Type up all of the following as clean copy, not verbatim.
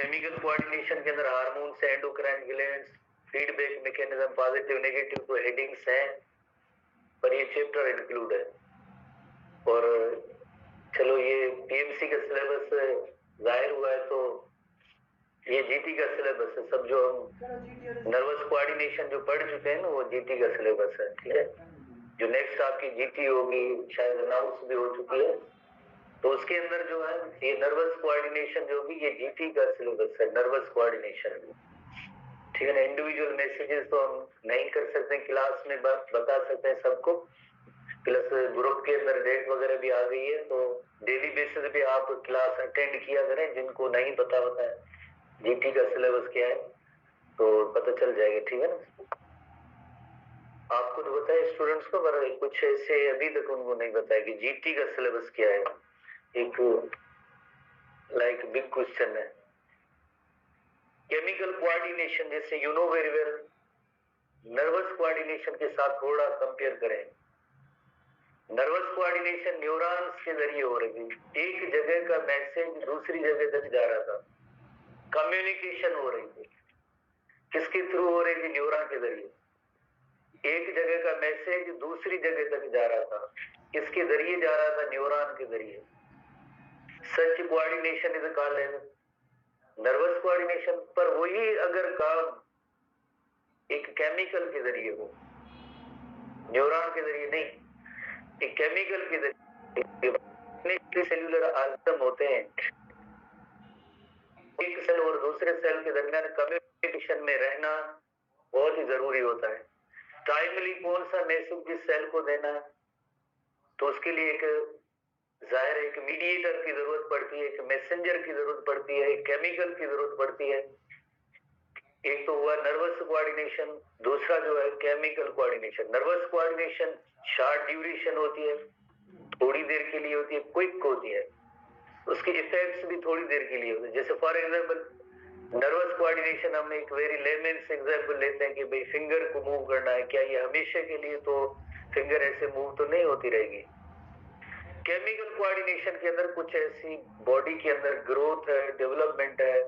Chemical coordination के अंदर hormones, endocrine glands, feedback mechanism, positive negative तो हेडिंग्स हैं, पर ये चैप्टर इंक्लूड है। और चलो ये पीएमसी का सिलेबस जाहिर हुआ है, तो ये जीटी का सिलेबस है। सब जो हम नर्वस कोऑर्डिनेशन जो पढ़ चुके हैं ना, वो जीटी का सिलेबस है, ठीक है। जो नेक्स्ट आपकी जीटी होगी, शायद अनाउंस भी हो चुकी है, तो उसके अंदर जो है ये नर्वस कोऑर्डिनेशन जो भी, ये जीटी का सिलेबस है, नर्वस कोऑर्डिनेशन, ठीक है ना। इंडिविजुअल मैसेजेस तो हम नहीं कर सकते क्लास में, बता सकते हैं सबको, प्लस ग्रुप के अंदर डेट वगैरह भी आ गई है, तो डेली बेसिस पे आप क्लास अटेंड किया करें। जिनको नहीं पता होता है जीटी का सिलेबस क्या है, तो पता चल जाएगा, ठीक है ना। आपको तो बताया स्टूडेंट्स को, पर कुछ ऐसे अभी तक उनको नहीं बताया कि जीटी का सिलेबस क्या है। एक लाइक बिग क्वेश्चन है। केमिकल कोऑर्डिनेशन, जैसे you know very well, nervous coordination के साथ थोड़ा कंपेयर करें। नर्वस कोऑर्डिनेशन न्यूरॉन्स के जरिए हो रही थी, एक जगह का मैसेज दूसरी जगह तक जा रहा था, कम्युनिकेशन हो रही थी। किसके थ्रू हो रही थी? न्यूरॉन के जरिए। एक जगह का मैसेज दूसरी जगह तक जा रहा था, किसके जरिए जा रहा था? न्यूरॉन के जरिए। Such coordination is called nervous coordination. पर वही अगर काम एक केमिकल के जरिए हो, न्यूरॉन के जरिए नहीं, एक केमिकल के जरिए, सेल्यूलर ऑर्गन होते हैं, एक सेल और दूसरे सेल के दरमियान कम्युनिकेशन में रहना बहुत ही जरूरी होता है। टाइमली कौन सा मैसेज किस सेल को देना है, तो उसके लिए एक जाहिर एक मीडिएटर की जरूरत पड़ती है, एक मैसेंजर की जरूरत पड़ती है, एक केमिकल की जरूरत पड़ती है। एक तो हुआ नर्वस कोऑर्डिनेशन, दूसरा जो है chemical coordination. Nervous coordination short duration होती है, थोड़ी देर के लिए होती है, क्विक होती है, उसके इफेक्ट्स भी थोड़ी देर के लिए होते हैं। जैसे फॉर एग्जांपल नर्वस कोऑर्डिनेशन, हम एक वेरी लेमेन्स एग्जांपल लेते हैं कि भाई फिंगर को मूव करना है, क्या ये हमेशा के लिए तो फिंगर ऐसे मूव तो नहीं होती रहेगी। केमिकल कोऑर्डिनेशन के अंदर कुछ ऐसी बॉडी के अंदर ग्रोथ है, डेवलपमेंट है,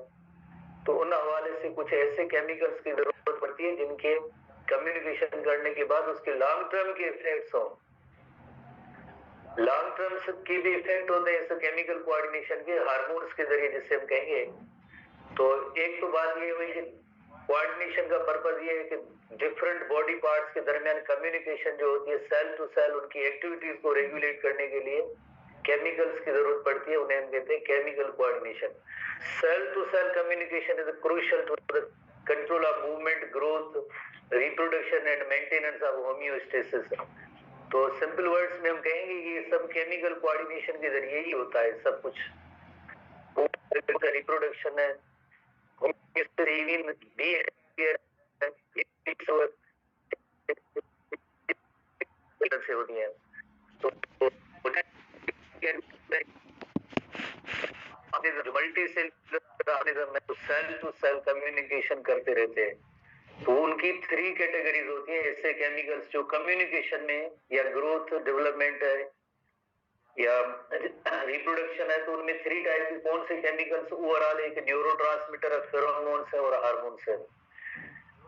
तो उन हवाले से कुछ ऐसे केमिकल्स की जरूरत पड़ती है जिनके कम्युनिकेशन करने के बाद उसके लॉन्ग टर्म के इफेक्ट्स हो। लॉन्ग टर्म की भी इफेक्ट होते हैं इस केमिकल कोऑर्डिनेशन के हार्मोन्स के जरिए, जिससे हम कहेंगे। तो एक तो बात ये हुई कि कोऑर्डिनेशन का पर्पस ये है कि डिफरेंट बॉडी पार्ट्स के दरमियान कम्युनिकेशन जो होती है, सेल टू सेल उनकी एक्टिविटीज को रेगुलेट करने के लिए केमिकल्स की जरूरत पड़ती है, उन्हें हम कहते हैं chemical coordination. Cell to cell communication is crucial to the control of movement, growth, reproduction and maintenance of homeostasis. तो सिंपल वर्ड्स में हम कहेंगे कि ये सब केमिकल कोऑर्डिनेशन के जरिए ही होता है सब कुछ। रिप्रोडक्शन है, से होती है, तो multi cell cell to cell communication करते रहते हैं। तो उनकी 3 कैटेगरीज होती है ऐसे केमिकल्स जो कम्युनिकेशन में या ग्रोथ डेवलपमेंट है या रिप्रोडक्शन है, तो उनमें 3 टाइप के कौन से केमिकल्स? ओवरऑल एक न्यूरोट्रांसमीटर, फेरोमोन्स है और हार्मोन्स है।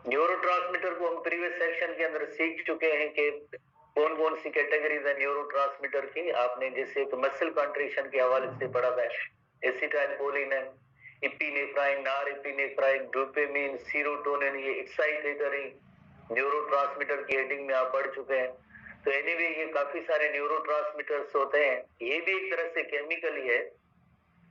न्यूरोट्रांसमीटर को हम प्रीवियस सेक्शन के अंदर सीख चुके हैं कि कौन कौन सी कैटेगरीज है न्यूरोट्रांसमीटर की। आपने जैसे एक मसल कंट्रीशन के हवाले से पढ़ा था, एसिटाइलकोलिन है, इपिनेफ्राइन, नॉरएपिनेफ्राइन, डोपामिन, सीरोटोनिन, ये एक्साइटेटरी न्यूरोट्रांसमीटर की हेडिंग में आप पढ़ चुके हैं। तो एनीवे ये काफी सारे न्यूरोट्रांसमीटर्स होते हैं, ये भी एक तरह से केमिकल ही है,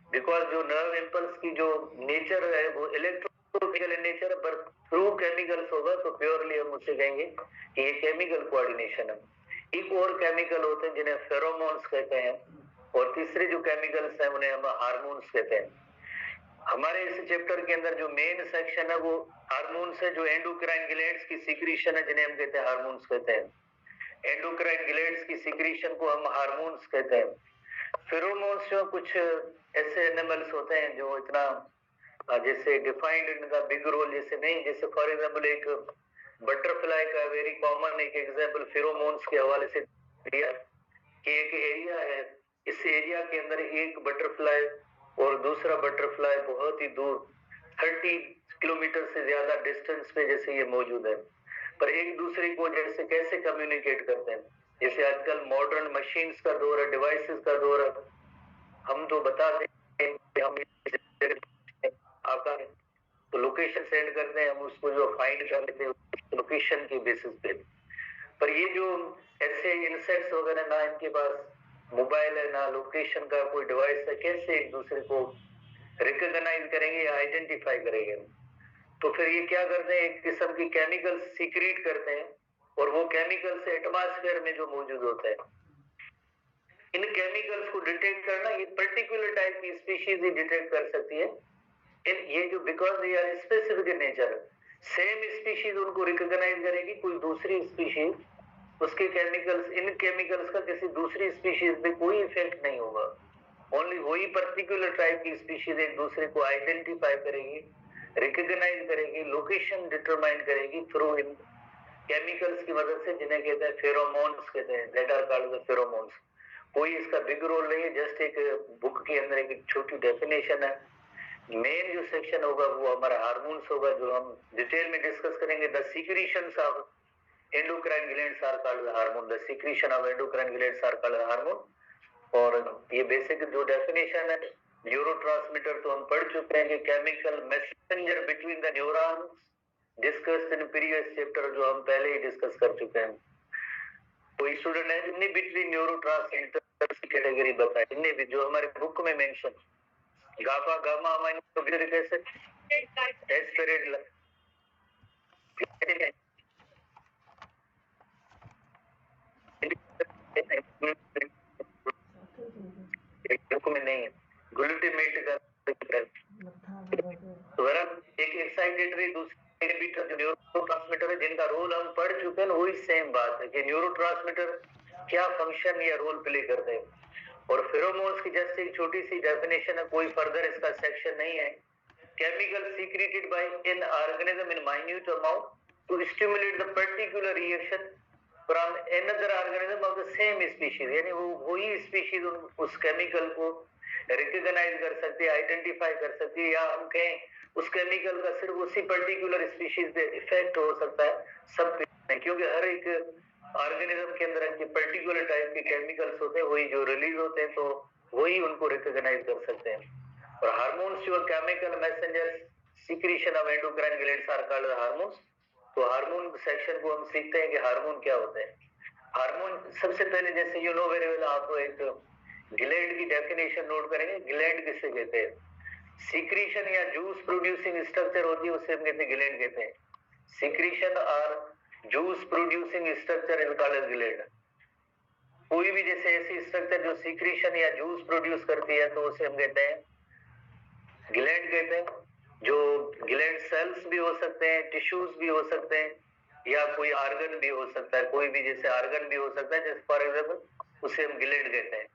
बिकॉज जो नर्व इम्पल्स की जो नेचर है वो इलेक्ट्रोकेमिकल इन नेचर, पर थ्रू केमिकल्स होगा तो प्योरली हम उसे कहेंगे कि ये केमिकल कोऑर्डिनेशन है। एक और केमिकल होते हैं जिन्हें फेरोमोन्स कहते हैं, और तीसरे जो केमिकल्स हैं उन्हें हम हार्मोन्स कहते हैं। हमारे इस चैप्टर के अंदर जो मेन सेक्शन है वो हार्मोन्स है, जो एंडोक्राइन ग्लैंड्स की सीक्रेशन है जिन्हें हम कहते हैं हार्मोन्स कहते हैं। एंडोक्राइन ग्लैंड्स की सीक्रेशन को हम हार्मोन्स कहते हैं। फेरोमोन्स जो कुछ ऐसे एनिमल्स होते हैं जो इतना जैसे डिफाइंड इनका बिग रोल जैसे नहीं, जैसे फॉर एग्जांपल एक बटरफ्लाई का वेरी कॉमन एक एग्जांपल फेरोमोन्स के हवाले से दिया कि एक एरिया है, इस एरिया के अंदर एक बटरफ्लाई और दूसरा बटरफ्लाई बहुत ही दूर 30 किलोमीटर से ज्यादा डिस्टेंस पे जैसे ये मौजूद है, पर एक दूसरे को जैसे कैसे कम्युनिकेट करते हैं, जैसे आजकल मॉडर्न मशीन्स का दौर है, डिवाइसेस का दौर है, हम तो बता दें कि हम आता है तो लोकेशन सेंड करते हैं, हम उसको जो फाइंड कर लेते हैं लोकेशन के बेसिस पे। पर ये जो ऐसे इंसेक्ट्स वगैरह ना इनके पास मोबाइल है ना लोकेशन का कोई डिवाइस है, कैसे एक दूसरे को रिकॉग्नाइज करेंगे या आइडेंटिफाई करेंगे? तो फिर ये क्या करते हैं, एक किस्म की केमिकल सीक्रेट करते हैं, और वो केमिकल्स एटमॉस्फेयर में जो मौजूद होता है, इन केमिकल्स को डिटेक्ट करना, ये पर्टिकुलर टाइप की स्पीशीज ही डिटेक्ट कर सकती है। ये जो because they are specific in nature, same species उनको रिकॉग्नाइज करेगी, कोई दूसरी स्पीशीज उसके केमिकल्स, इन केमिकल्स का किसी दूसरी स्पीशीज पे कोई इफेक्ट नहीं होगा। ओनली वही पर्टिकुलर टाइप की स्पीशीज एक दूसरे को आइडेंटिफाई करेगी, रिकॉग्नाइज करेगी, लोकेशन डिटरमाइन करेगी थ्रू इन केमिकल्स की मदद से, जिन्हें कहते हैं फेरोमोन्स, कहते हैं, that are called the pheromones. कोई इसका बिग रोल नहीं है, जस्ट एक बुक के अंदर एक छोटी डेफिनेशन है। मेन जो सेक्शन होगा वो हमारा हार्मोन्स होगा, जो हम डिटेल में डिस्कस करेंगे। The secretions of endocrine glands are called hormone, the secretion of endocrine glands are called hormone. और ये बेसिक जो डेफिनेशन है, न्यूरोट्रांसमीटर तो हम पढ़ चुके हैं कि chemical messenger between the neurons, discussed in previous chapter, जो हम पहले ही डिस्कस कर चुके हैं। कोई स्टूडेंट है जिनने बिटवीन न्यूरोट्रांसमीटर की कैटेगरी बताई, जिनने भी, जो हमारे बुक में mention, gamma gamma amino acid, aspirin, book में नहीं है, ग्लूटामेट का तो एक एक्साइटेटरी, दूसरे इनहिबिटर जो न्यूरोट्रांसमीटर है, जिनका रोल हम पढ़ चुके हैं, वही सेम बात है कि न्यूरोट्रांसमीटर क्या फंक्शन या रोल प्ले करते हैं। और फेरोमोन्स की जैसे एक छोटी सी डेफिनेशन है, कोई फर्दर इसका सेक्शन नहीं है। Chemical secreted by an organism in minute amount to stimulate the particular reaction from another organism of the same species, यानी वो वही स्पीशीज उस केमिकल को रिकॉग्नाइज कर सकती है, आइडेंटिफाई कर सकती है, या हम कहें उस केमिकल का सिर्फ उसी पर्टिकुलर स्पीशीज पे इफेक्ट हो सकता है, सब पे, क्योंकि हर एक ऑर्गेनिज्म के अंदर इनके पर्टिकुलर टाइप के केमिकल्स होते हैं, वही जो रिलीज होते हैं, तो वही उनको रिकॉग्नाइज कर सकते हैं। और हार्मोन्स जो chemical messengers secretion of endocrine glands are called hormones. तो हार्मोन सेक्शन को हम सीखते हैं कि हार्मोन क्या होते हैं। हार्मोन सबसे पहले, जैसे यू नो वेरी वेल, आपको एक ग्लैंड की डेफिनेशन नोट करेंगे। ग्लैंड किसे कहते हैं? सीक्रेशन या जूस प्रोड्यूसिंग स्ट्रक्चर होती है, उसे हम कहते हैं ग्लैंड कहते हैं। सीक्रेशन और juice producing structure is called as gland. कोई भी जैसे ऐसी स्ट्रक्चर जो सीक्रेशन या जूस प्रोड्यूस करती है, तो उसे हम कहते हैं ग्लैंड कहते हैं। जो ग्लैंड सेल्स भी हो सकते हैं, टिश्यूज भी हो सकते हैं, या कोई ऑर्गन भी हो सकता है, कोई भी जैसे ऑर्गन भी हो सकता है, जैसे फॉर एग्जाम्पल उसे हम ग्लैंड कहते हैं।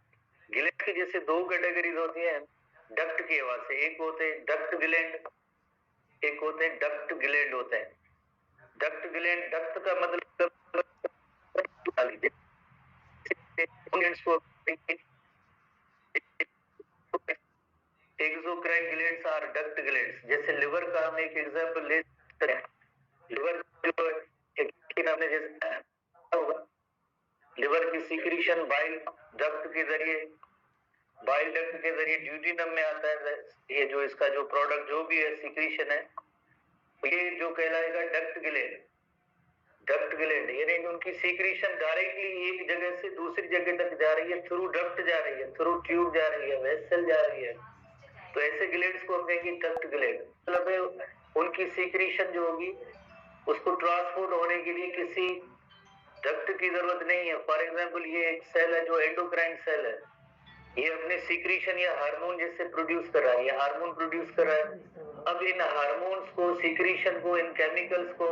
ग्लैंड की जैसे दो कैटेगरीज होती हैं डक्ट की आवाज से, एक होते हैं डक्ट ग्लैंड, एक होते हैं डक्ट ग्लैंड होते हैं। डक्ट ग्लैंड, डक्ट का मतलब एक्सोक्राइन ग्लैंड्स और डक्ट ग्लैंड्स। जैसे लिवर का हम एक एग्जांपल ले सकते हैं। लिवर जो एक हमने जैसे होगा, लिवर की सीक्रेशन बाइल डक्ट के जरिए, बाइल डक्ट के जरिए ड्यूटीनम में आता है। ये जो इसका जो प्रोडक्ट जो भी है सीक्रेशन है, ये जो कहलाएगा डक्ट ग्लैंड। डक्ट ग्लैंड यानी उनकी सीक्रेशन डायरेक्टली एक जगह से दूसरी जगह तक जा रही है, थ्रू डक्ट जा रही है, थ्रू ट्यूब जा रही है, वेसल जा रही है। तो ऐसे ग्लैंड्स को हम कहेंगे डक्ट ग्लैंड। मतलब उनकी सीक्रेशन जो होगी उसको ट्रांसपोर्ट होने के लिए किसी डक्ट की जरूरत नहीं है। फॉर एग्जांपल ये एक सेल है जो एंडोक्राइन सेल है, ये अपने सीक्रेशन या हार्मोन जैसे प्रोड्यूस कर रहा है, ये हार्मोन प्रोड्यूस कर रहा है। अब इन हार्मोन्स को, सीक्रेशन को, इन केमिकल्स को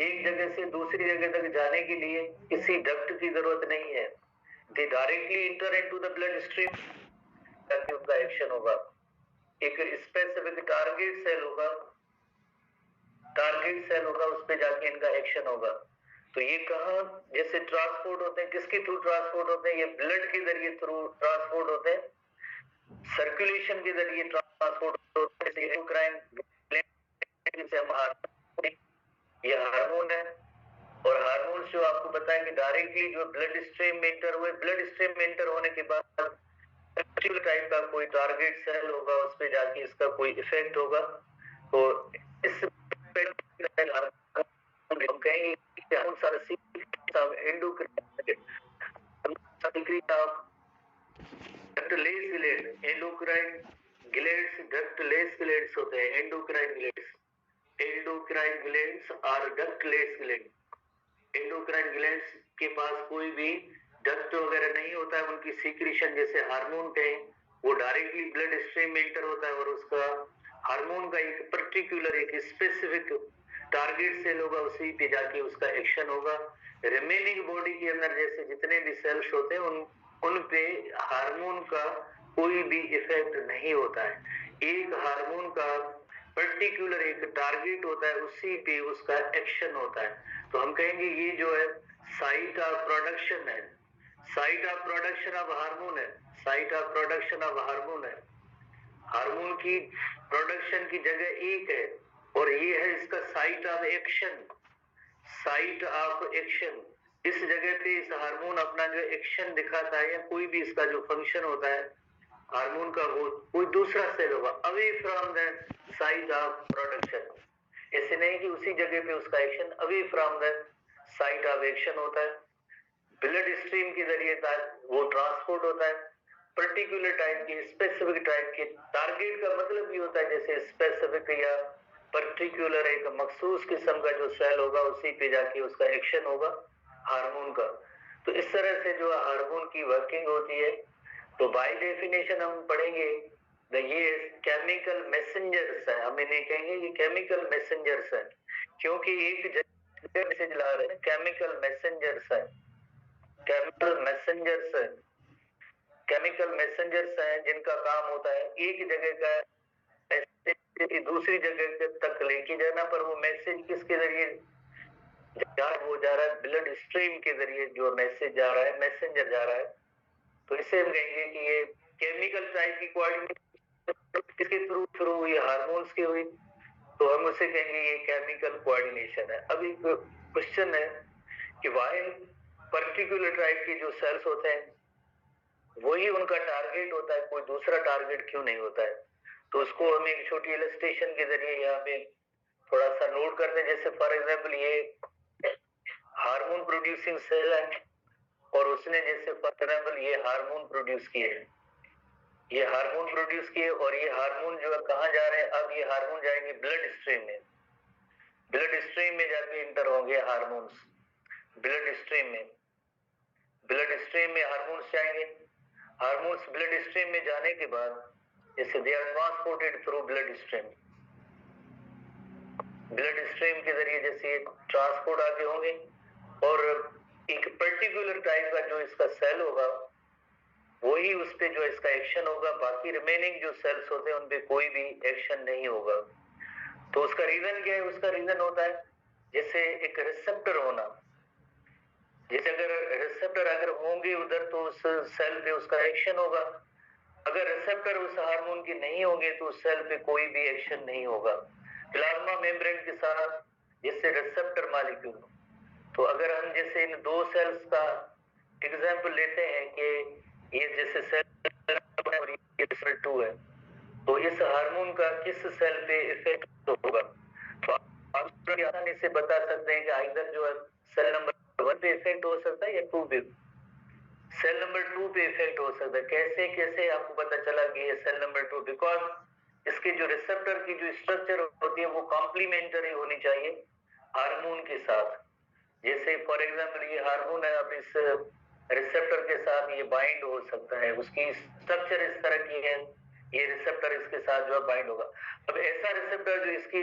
एक जगह से दूसरी जगह तक जाने के लिए किसी डक्ट की जरूरत नहीं है। दे directly inter into the blood stream, ताकि उनका एक्शन होगा। एक स्पेसिफिक टारगेट सेल होगा, टारगेट सेल होगा, उस पे जाके इनका एक्शन होगा। तो ये कहाँ जैसे ट्रांसपोर्ट होते हैं, किसके थ्रू ट्रांसपोर्ट होते हैं? ये ब्लड के जरिए थ्रू ट्रांसपोर्ट होते हैं, सर्कुलेशन के जरिए ट्रांसपोर्ट होते हैं। एंडोक्राइन जो आपको बताएं कि डायरेक्टली जो ब्लड स्ट्रीम में इंटर हुए, ब्लड स्ट्रीम में इंटर होने के बाद टाइप का कोई टारगेट सेल होगा, उस पे जाके इसका कोई इफेक्ट होगा। तो इस हम कहेंगे बहुत सारे एंडोक्राइन ग्लैंड्स, डक्टलेस ग्लैंड्स होते हैं, एंडोक्राइन ग्लैंड्स, एंडोक्राइन ग्लैंड्स और डक्टलेस ग्लैंड। एंडोक्राइन ग्लैंड्स के पास कोई भी डक्ट वगैरह नहीं होता है, उनकी सीक्रेशन जैसे हार्मोन के वो डायरेक्टली ब्लड स्ट्रीम में इंटर होता है और उसका हार्मोन का एक पर्टिकुलर एक स्पेसिफिक टारगेट सेल होगा, उसी पे जाके उसका एक्शन होगा। रिमेनिंग बॉडी के अंदर जैसे जितने भी सेल्स होते हैं उन पे हार्मोन का कोई भी इफेक्ट नहीं होता है। एक हार्मोन का पर्टिकुलर एक टारगेट होता है, उसी पे उसका एक्शन होता है। तो हम कहेंगे ये जो है साइट ऑफ प्रोडक्शन है, site of production of hormone है, site of production of hormone है। हार्मोन की प्रोडक्शन की जगह एक है और ये है इसका site of action, site of action. इस जगह पे इस हार्मोन अपना जो एक्शन दिखाता है या कोई भी इसका जो फंक्शन होता है हार्मोन का, वो कोई दूसरा सेल होगा away from the site of production. ऐसे नहीं कि उसी जगह पे उसका action, away from the site of action होता है। ब्लड स्ट्रीम के जरिए वो ट्रांसपोर्ट होता है पर्टिकुलर टाइप के स्पेसिफिक टाइप के टारगेट का मतलब भी होता है, जैसे स्पेसिफिक या पर्टिकुलर एक मखसूस किस्म का जो सेल होगा उसी पे जाके उसका एक्शन होगा हार्मोन का। तो इस तरह से जो हार्मोन की वर्किंग होती है, तो बाय डेफिनेशन हम पढ़ेंगे ये केमिकल मैसेंजर्स है, हम इन्हें कहेंगे कि केमिकल मैसेंजर्स है, क्योंकि एक जगह मैसेज ला रहे हैं, केमिकल मैसेंजर्स है, केमिकल मैसेंजर्स है, केमिकल मैसेंजर्स हैं जिनका काम होता है एक जगह का मैसेज दूसरी जगह तक लेके जाना, पर वो मैसेज किसके जरिए वो जा रहा है, ब्लड स्ट्रीम के जरिए जो मैसेज जा रहा है, मैसेंजर जा रहा है। तो इसे हम कहेंगे कि ये केमिकल टाइप की कोऑर्डिनेशन किसके थ्रू हुई, हार्मोन्स की हुई, तो हम उसे कहेंगे ये केमिकल कोऑर्डिनेशन है। अब एक क्वेश्चन है कि वाई पर्टिकुलर टाइप के जो सेल्स होते हैं वही उनका टारगेट होता है, कोई दूसरा टारगेट क्यों नहीं होता है? तो उसको हम एक छोटी इलस्ट्रेशन के जरिए यहाँ पे थोड़ा सा नोट करते हैं। जैसे फॉर एग्जाम्पल ये हार्मोन प्रोड्यूसिंग सेल है और उसने जैसे फॉर एग्जाम्पल ये हार्मोन प्रोड्यूस किए, ये हार्मोन प्रोड्यूस किए और ये हार्मोन जो है कहाँ जा रहे हैं, अब ये हार्मोन जाएंगे ब्लड स्ट्रीम में, ब्लड स्ट्रीम में जाके इंटर होंगे हार्मोन्स, ब्लड स्ट्रीम में, ब्लड स्ट्रीम में हार्मोन्स जाएंगे। हार्मोन्स ब्लड स्ट्रीम में जाने के बाद जैसे they are transported through blood stream, blood stream के जरिए जैसे ट्रांसपोर्ट आगे होंगे और एक पर्टिकुलर टाइप का जो इसका सेल होगा वही उस पे जो इसका एक्शन होगा, बाकी रिमेनिंग जो सेल्स होते हैं उन पे कोई भी एक्शन नहीं होगा। तो उसका रीजन क्या है? उसका रीजन होता है जैसे एक रिसेप्टर होना, जैसे अगर रिसेप्टर अगर होंगे उधर तो उस सेल पे उसका एक्शन होगा, अगर रिसेप्टर उस हार्मोन के नहीं होंगे तो उस सेल पे कोई भी एक्शन नहीं होगा। प्लाज्मा मेम्ब्रेन के साथ जैसे रिसेप्टर मॉलिक्यूल, तो अगर हम जैसे इन दो सेल्स का एग्जांपल लेते हैं कि ये जैसे सेल और ये सेल 2 है, तो इस हार्मोन का किस सेल पे इफेक्ट होगा? तो आप आसानी से बता सकते हैं कि आइदर जो है सेल नंबर 1 पे इफेक्ट हो सकता है या 2 पे, सेल नंबर 2 पे इफेक्ट हो सकता है। कैसे कैसे आपको पता चला कि ये सेल नंबर 2? बिकॉज इसके जो रिसेप्टर की जो स्ट्रक्चर होती है वो कॉम्प्लीमेंटरी होनी चाहिए हार्मोन के साथ। जैसे फॉर एग्जांपल ये हार्मोन है, अब इस रिसेप्टर के साथ ये बाइंड हो सकता है, उसकी स्ट्रक्चर इस तरह की है, ये रिसेप्टर इसके साथ जो बाइंड होगा। अब ऐसा रिसेप्टर जो इसकी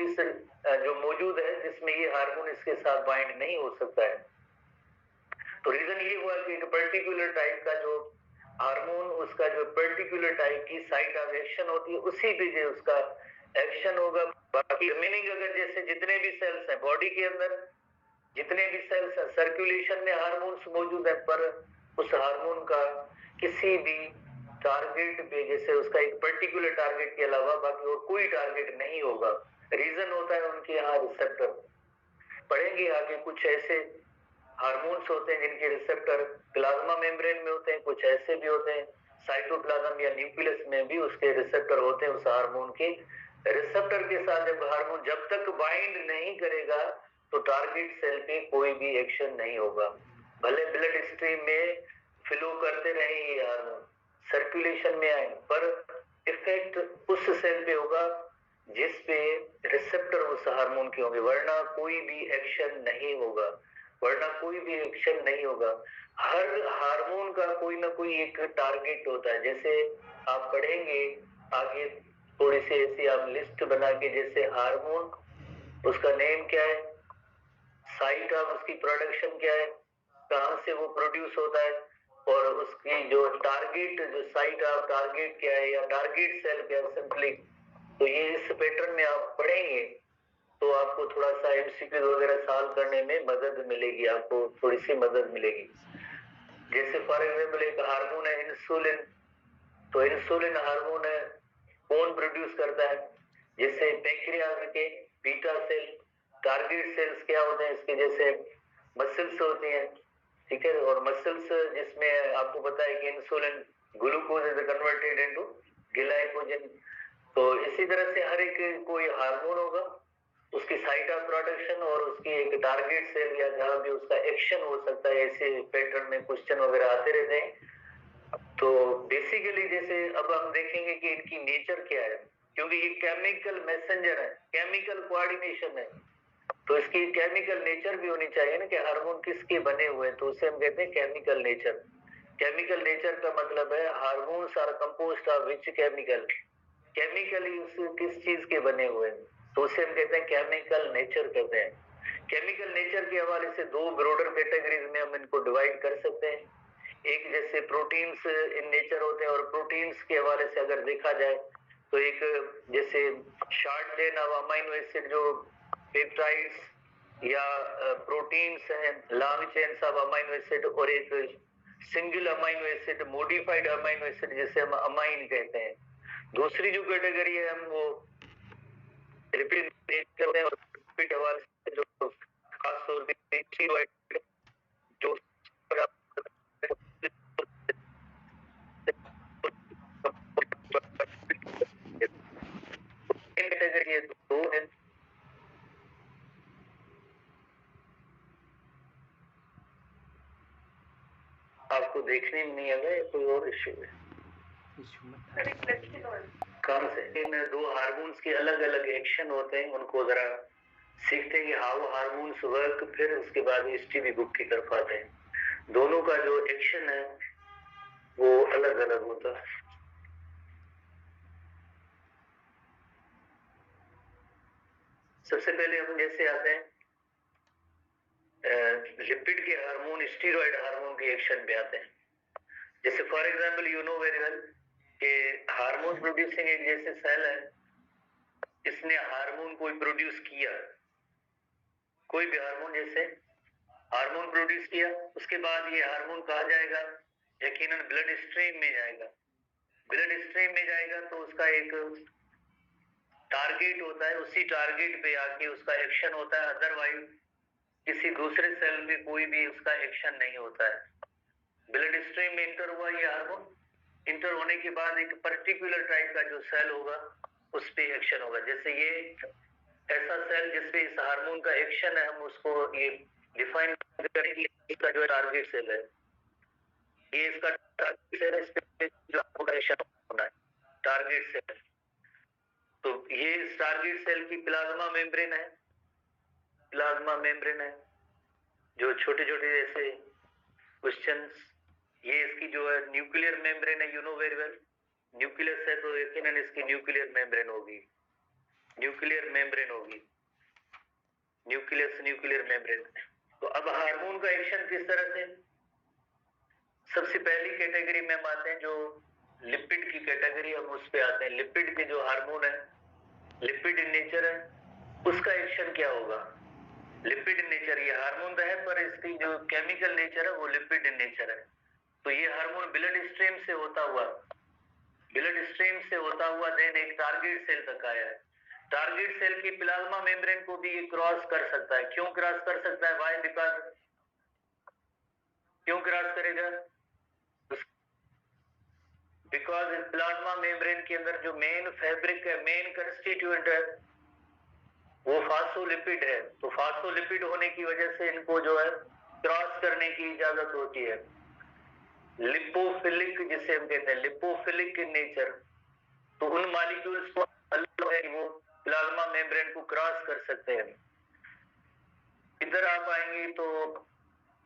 जो मौजूद है जिसमें ये हार्मोन इसके साथ बाइंड नहीं हो सकता है। तो रीजन ये हुआ कि एक पर्टिकुलर टाइप का जो हार्मोन, उसका जो पर्टिकुलर टाइप की साइट ऑफ एक्शन होती है उसी पे जो उसका एक्शन होगा। बाकी रिमेनिंग अगर जैसे जितने भी सेल्स हैं बॉडी के अंदर, जितने भी सेल्स हैं सर्कुलेशन में हार्मोन्स मौजूद है, पर उस हार्मोन का किसी भी टारगेट पे जैसे उसका एक पर्टिकुलर टारगेट के अलावा बाकी और कोई टारगेट नहीं होगा। रीजन होता है उनके यहाँ रिसेप्टर। पढ़ेंगे आगे कुछ ऐसे हार्मोन्स होते हैं जिनके रिसेप्टर प्लाज्मा मेम्ब्रेन में होते हैं, कुछ ऐसे भी होते हैं साइटोप्लाज्म या न्यूक्लियस में भी उसके रिसेप्टर होते हैं। उस हार्मोन के रिसेप्टर के साथ जब हार्मोन जब तक बाइंड नहीं करेगा तो टारगेट सेल पे कोई भी एक्शन नहीं होगा। भले ब्लड स्ट्रीम में फ्लो करते रहे ये हार्मोन, सर्कुलेशन में आए, पर इफेक्ट उस सेल पे होगा जिस पे रिसेप्टर उस हार्मोन के होंगे, वरना कोई भी एक्शन नहीं होगा, वरना कोई भी एक्शन नहीं होगा। हर हार्मोन का कोई ना कोई एक टारगेट होता है। जैसे आप पढ़ेंगे आगे थोड़ी सी ऐसी आप लिस्ट बना के, जैसे हार्मोन उसका नेम क्या है, साइट ऑफ उसकी प्रोडक्शन क्या है, कहाँ से वो प्रोड्यूस होता है, और उसकी जो टारगेट जो साइट ऑफ टारगेट क्या है या टारगेट सेल क्या है सिंपली। तो ये इस पैटर्न में आप पढ़ेंगे तो आपको थोड़ा सा एमसीक्यू वगैरह सॉल्व करने में मदद मिलेगी, आपको थोड़ी सी मदद मिलेगी। जैसे फॉर एग्जाम्पल एक हार्मोन है इंसुलिन, तो इंसुलिन हार्मोन है कौन प्रोड्यूस करता है, जैसे पैंक्रियाज के बीटा सेल, टारगेट सेल्स क्या होते हैं इसके, जैसे मसल्स होती हैं, ठीक है, और मसल्स जिसमें आपको पता है कि insulin glucose is converted into glycogen. तो इसी तरह से हर एक कोई हार्मोन होगा, उसकी साइट ऑफ प्रोडक्शन और उसकी एक टारगेट सेल या जहां भी उसका एक्शन हो सकता है, ऐसे पैटर्न में क्वेश्चन वगैरह आते रहते हैं। तो बेसिकली जैसे अब हम देखेंगे कि इनकी नेचर क्या है, क्योंकि ये केमिकल मैसेंजर है, केमिकल कोऑर्डिनेशन है, तो इसकी केमिकल नेचर भी होनी चाहिए ना कि हार्मोन किसके बने हुए हैं, तो उसे हम कहते हैं केमिकल नेचर। केमिकल नेचर का मतलब है hormones are composed of which chemical, chemically उस किस चीज के बने हुए हैं, तो उसे हम कहते हैं केमिकल नेचर कहते हैं। केमिकल नेचर के हवाले से दो ब्रॉडर कैटेगरीज में हम इनको डिवाइड कर सकते हैं। एक जैसे प्रोटीन्स इन नेचर होते हैं, और प्रोटीन्स के हवाले से अगर देखा जाए तो एक जैसे short chain of amino acid जो पेप्टाइड्स या प्रोटीन्स हैं, long chains of amino acid, और एक single amino acid modified amino acid जिसे हम अमाइन कहते हैं। दूसरी जो कैटेगरी है हम वो रिपीट करते हैं, और रिपीट हवाले से जो खास तौर पे स्टीरॉइड जो कैटेगरी है दो है। आपको देखने में नहीं आ गया, कोई और इश्यू है? काम से इन दो हार्मोन्स के अलग अलग एक्शन होते हैं, उनको जरा सीखते हैं कि हाउ हार्मोन्स वर्क, फिर उसके बाद हिस्ट्री बुक की तरफ आते हैं। दोनों का जो एक्शन है वो अलग अलग होता है। सबसे पहले हम जैसे आते हैं लिपिड के हार्मोन, स्टीरॉइड हार्मोन के एक्शन पे आते हैं। जैसे for example you know very well कि हार्मोन प्रोड्यूसिंग एक जैसे सेल है, इसने हार्मोन कोई प्रोड्यूस किया, कोई भी हार्मोन जैसे हार्मोन प्रोड्यूस किया, उसके बाद ये हार्मोन कहा जाएगा, यकीनन ब्लड स्ट्रीम में जाएगा। ब्लड स्ट्रीम में जाएगा तो उसका एक टारगेट होता है, उसी टारगेट पे आके उसका एक्शन होता है, अदरवाइज किसी दूसरे सेल में कोई भी उसका एक्शन नहीं होता है। ब्लड स्ट्रीम में इंटर हुआ ये हार्मोन, इंटर होने के बाद एक पर्टिकुलर टाइप का जो सेल होगा उस पे एक्शन होगा। जैसे ये ऐसा सेल जिसपे इस हार्मोन का एक्शन है, हम उसको ये डिफाइन करें कि इसका जो टारगेट सेल है, ये इसका टारगेट सेल है, इस पे जो आपका एक्शन होना है टारगेट सेल। तो ये इस टारगेट सेल की प्लाज्मा मेम्ब्रेन है, प्लाज्मा मेम्ब्रेन है, जो छोटे छोटे जैसे क्वेश्चंस, ये इसकी जो है न्यूक्लियर मेम्ब्रेन है, you know very well, nucleus है तो यकीनन इसकी न्यूक्लियर मेम्ब्रेन होगी, न्यूक्लियर मेम्ब्रेन होगी, न्यूक्लियस न्यूक्लियर मेम्ब्रेन। तो अब हार्मोन का एक्शन किस तरह से, सबसे पहली कैटेगरी में हम आते हैं जो लिपिड की कैटेगरी, हम उस पे आते हैं। लिपिड के जो हार्मोन है, लिपिड इन नेचर है, उसका एक्शन क्या होगा, लिपिड इन नेचर, ये हार्मोन तो है पर इसकी जो केमिकल नेचर है वो लिपिड इन नेचर है। तो ये हार्मोन ब्लड स्ट्रीम से होता हुआ, ब्लड स्ट्रीम से होता हुआ देन एक टारगेट सेल तक आया है। टारगेट सेल की प्लाज्मा मेम्ब्रेन को भी ये क्रॉस कर सकता है। क्यों क्रॉस कर सकता है, व्हाई, बिकॉज क्यों क्रॉस करेगा? बिकॉज प्लाज्मा मेम्ब्रेन के अंदर जो मेन फैब्रिक है, मेन कंस्टिट्यूएंट है, वो फास्फोलिपिड है। तो फास्फोलिपिड होने की वजह से इनको जो है क्रॉस करने की इजाजत होती है। लिपोफिलिक जिसे हम कहते हैं, लिपोफिलिक इन नेचर, तो उन मॉलिक्यूल्स को अलग वो प्लाज्मा मेम्ब्रेन को क्रॉस कर सकते हैं। इधर आप आएंगे तो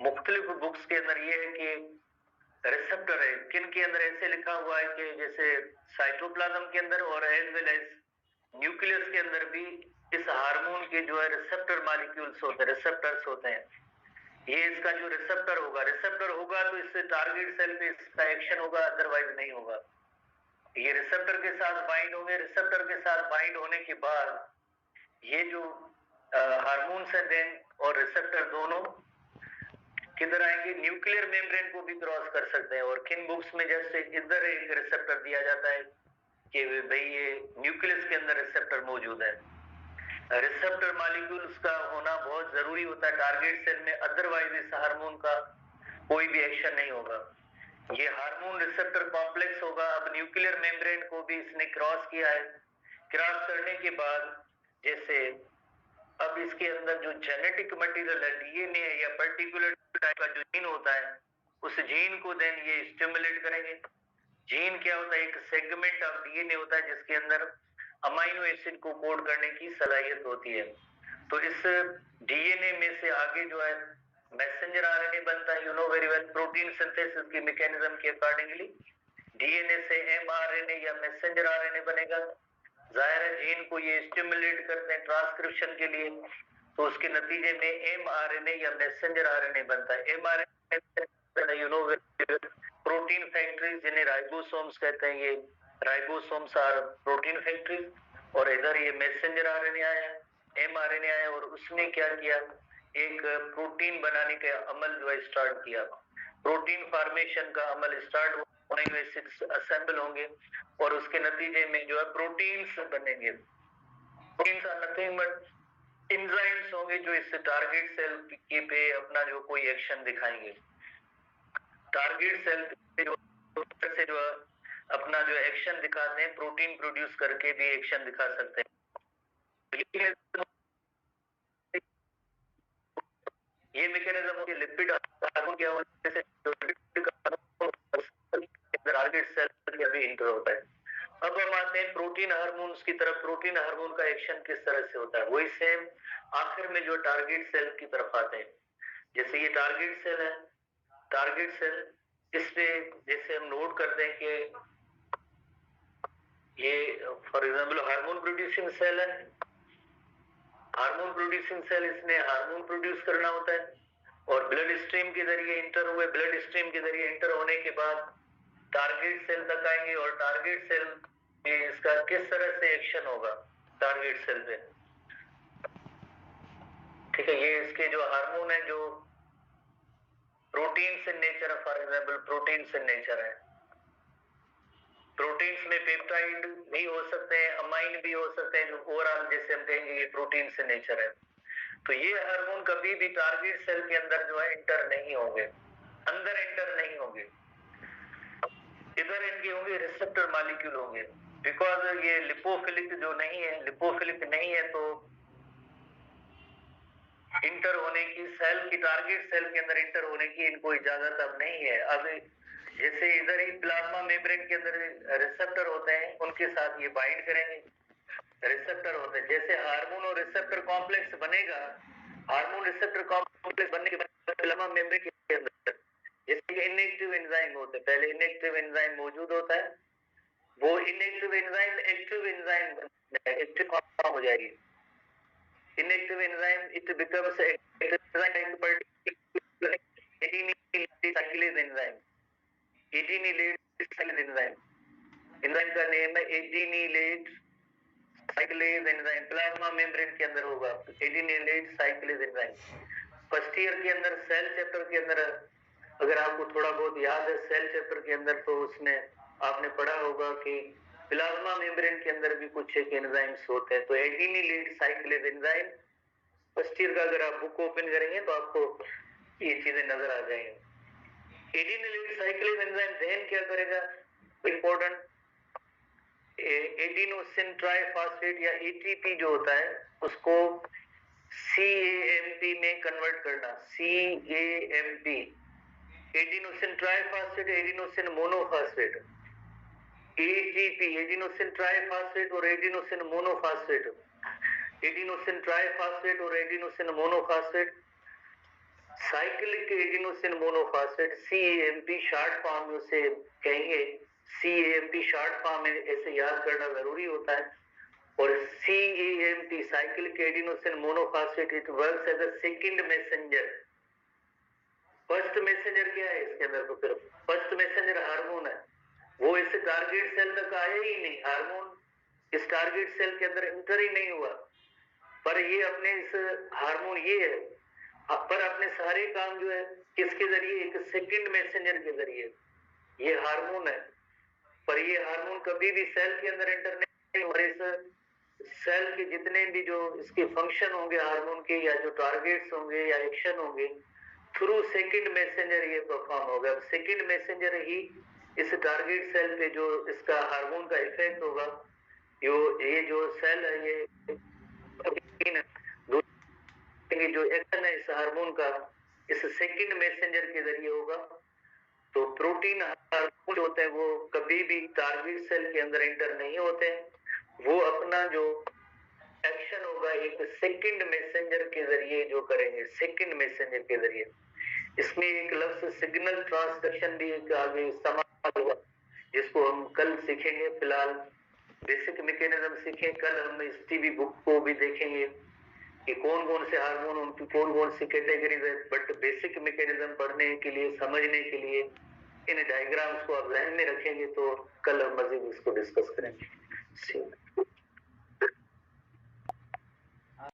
मुख्तलिफ बुक्स के अंदर ये है कि रिसेप्टर है, किन के अंदर ऐसे लिखा हुआ है कि जैसे साइटोप्लाज्म के अंदर और एज वेल एज न्यूक्लियस के अंदर भी इस हार्मोन के जो है रिसेप्टर मॉलिक्यूल्स होते हैं, रिसेप्टर्स होते हैं। ये इसका जो रिसेप्टर होगा तो इससे टारगेट सेल पे इसका एक्शन होगा, अदरवाइज नहीं होगा। ये रिसेप्टर के साथ बाइंड होंगे, रिसेप्टर के साथ बाइंड होने के बाद ये जो हार्मोन्स हैं देन और रिसेप्टर दोनों किधर आएंगे, न्यूक्लियर मेम्ब्रेन को भी क्रॉस कर सकते हैं। और किन बुक्स में जैसे इधर एक रिसेप्टर दिया जाता है कि भाई ये न्यूक्लियस के अंदर रिसेप्टर मौजूद है। रिसेप्टर मॉलिक्यूल्स का होना बहुत जरूरी होता है टारगेट सेल में, अदरवाइज इस हार्मोन का कोई भी एक्शन नहीं होगा। ये हार्मोन रिसेप्टर कॉम्प्लेक्स होगा। अब न्यूक्लियर मेम्ब्रेन को भी इसने क्रॉस किया है। क्रॉस करने के बाद जैसे अब इसके अंदर जो जेनेटिक मटेरियल है, डीएनए या पर्टिकुलर टाइप का जो जीन होता है, उस जीन को देन ये स्टिमुलेट करेंगे। जीन क्या होता है? एक सेगमेंट ऑफ डीएनए होता है जिसके अंदर अमाइनो एसिड को कोड करने की सलाहियत होती है। तो इस डीएनए में से आगे जो है मैसेंजर आरएनए बनता है। You know very well, protein synthesis की मैकेनिज्म के अकॉर्डिंगली डीएनए से एमआरएनए या मैसेंजर आरएनए बनेगा। जाहिर है जीन को ये स्टिमुलेट करते हैं ट्रांसक्रिप्शन के लिए, तो उसके नतीजे में एमआरएनए या मैसेंजर आरएनए बनता है। MRNA you know protein factories जिन्हें राइबोसोम्स कहते हैं, ये राइबोसोम्स आर प्रोटीन फैक्ट्रीज। और इधर ये मैसेंजर आरएनए आया, एमआरएनए आया, और उसने क्या किया, एक प्रोटीन बनाने का अमल जो है स्टार्ट किया। प्रोटीन फॉर्मेशन का अमल स्टार्ट हुआ, अमीनो एसिड्स असेंबल होंगे और उसके नतीजे में जो है प्रोटीन्स बनेंगे। Proteins are nothing but enzymes होंगे जो इस टारगेट सेल पे अपना जो कोई एक्शन दिखाएंगे। टारगेट सेल पे जो अपना जो एक्शन दिखाते हैं, प्रोटीन प्रोड्यूस करके भी एक्शन दिखा सकते हैं। ये मैकेनिज्म होती है लिपिड हार्मोन क्या होने से टारगेट सेल में भी इंटर होता है। अब हम आते हैं प्रोटीन हार्मोन्स की तरफ। प्रोटीन हार्मोन का एक्शन किस तरह से होता है, वही सेम आखिर में जो टारगेट सेल की तरफ आते हैं। जैसे ये टारगेट सेल है, टारगेट सेल इस पे जैसे हम नोट करते हैं कि ये for example hormone producing cell है। हार्मोन प्रोड्यूसिंग सेल, इसने हार्मोन प्रोड्यूस करना होता है और ब्लड स्ट्रीम के जरिए इंटर हुए, ब्लड स्ट्रीम के जरिए इंटर होने के बाद टारगेट सेल तक आएंगे और टारगेट सेल में इसका किस तरह से एक्शन होगा टारगेट सेल पे। ठीक है, ये इसके जो हार्मोन है जो प्रोटीन्स इन नेचर है, for example proteins in nature है। प्रोटीन्स में पेप्टाइड भी हो सकते हैं, अमाइन भी हो सकते हैं, जो ओवरऑल जैसे हम कहेंगे ये प्रोटीन्स इन नेचर है। तो ये हार्मोन कभी भी टारगेट सेल के अंदर जो है इंटर नहीं होंगे, अंदर इंटर नहीं होंगे। इधर इनके होंगे रिसेप्टर मॉलिक्यूल होंगे, बिकॉज ये लिपोफिलिक जो नहीं है, लिपोफिलिक नहीं है तो इंटर होने की, सेल की टारगेट सेल के अंदर इंटर होने की इनको इजाजत अब नहीं है। अब जैसे इधर ही प्लाज्मा मेम्ब्रेन के अंदर रिसेप्टर होते हैं, उनके साथ ये बाइंड करेंगे, रिसेप्टर होते हैं। जैसे हार्मोन और रिसेप्टर कॉम्प्लेक्स बनेगा, हार्मोन रिसेप्टर कॉम्प्लेक्स बनने के बाद प्लाज्मा मेम्ब्रेन के अंदर जैसे इनएक्टिव एंजाइम होते हैं, पहले इनएक्टिव एंजाइम मौजूद होता है, वो inactive enzyme active enzyme active form हो जाएगी। Inactive enzyme, it becomes active enzyme, particular adenylate enzyme. Adenylate enzyme. Enzyme का नेम है adenylate cyclase enzyme। Plasma membrane के अंदर होगा adenylate cyclase enzyme। First year के अंदर सेल चैप्टर के अंदर अगर आपको थोड़ा बहुत याद है, सेल चैप्टर के अंदर तो उसमें आपने पढ़ा होगा कि प्लाज्मा मेम्ब्रेन के अंदर भी कुछ एक एंजाइम्स होते हैं। तो एडिनिलेट साइक्लेज एंजाइम फर्स्ट ईयर का अगर आप बुक ओपन करेंगे तो आपको ये चीजें नजर आ जाएंगी। एडिनिलिन साइक्लिक एंजाइम देन क्या करेगा, इंपॉर्टेंट, एडिनोसिन ट्राइफॉस्फेट या एटीपी जो होता है उसको CAMP में कन्वर्ट करना, CAMP, adenosine triphosphate, adenosine monophosphate, ATP, adenosine triphosphate और एडिनोसिन मोनोफॉस्फेट, एडिनोसिन ट्राइफॉस्फेट और adenosine monophosphate, cyclic adenosine monophosphate, CAMP short form में उसे कहेंगे, CAMP शॉर्ट फॉर्म में ऐसे याद करना जरूरी होता है। और CAMP cyclic adenosine monophosphate, it works as a second messenger. First messenger क्या है इसके अंदर, तो फिर फर्स्ट मैसेंजर हार्मोन है, वो इस टारगेट सेल तक आया ही नहीं, हार्मोन इस टारगेट सेल के अंदर इंटर ही नहीं हुआ, पर ये अपने इस हार्मोन ये है, पर अपने सारे काम जो है किसके जरिए, एक सेकंड मैसेंजर के जरिए, ये हार्मोन है। पर ये हार्मोन कभी भी सेल के अंदर इंटर नहीं, और इस सेल के जितने भी जो इसके फंक्शन होंगे हार्मोन के, या जो टारगेट्स होंगे या एक्शन होंगे, थ्रू सेकंड मैसेंजर ये परफॉर्म होगा। अब सेकंड मैसेंजर ही इस टारगेट सेल पे जो इसका हार्मोन का इफेक्ट होगा, ये जो सेल है ये जो एक्शन है इस हार्मोन का इस सेकंड मैसेंजर के जरिए होगा। तो प्रोटीन हार्मोन होते हैं वो कभी भी टारगेट सेल के अंदर इंटर नहीं होते हैं, वो अपना जो एक्शन होगा एक सेकंड मैसेंजर के जरिए जो करेंगे, सेकंड मैसेंजर के जरिए। इसमें एक लफ्ज सिग्नल ट्रांसडक्शन भी एक आगे इस्तेमाल हुआ, जिसको हम कल सीखेंगे। फिलहाल बेसिक मैकेनिज्म सीखें, कल हम इस टीवी बुक को भी देखेंगे कि कौन कौन से हार्मोन, उनकी कौन कौन सी कैटेगरीज है। बट बेसिक मैकेनिज्म पढ़ने के लिए, समझने के लिए इन डायग्राम्स को आप ध्यान में रखेंगे तो कल हम मजीद इसको डिस्कस करेंगे।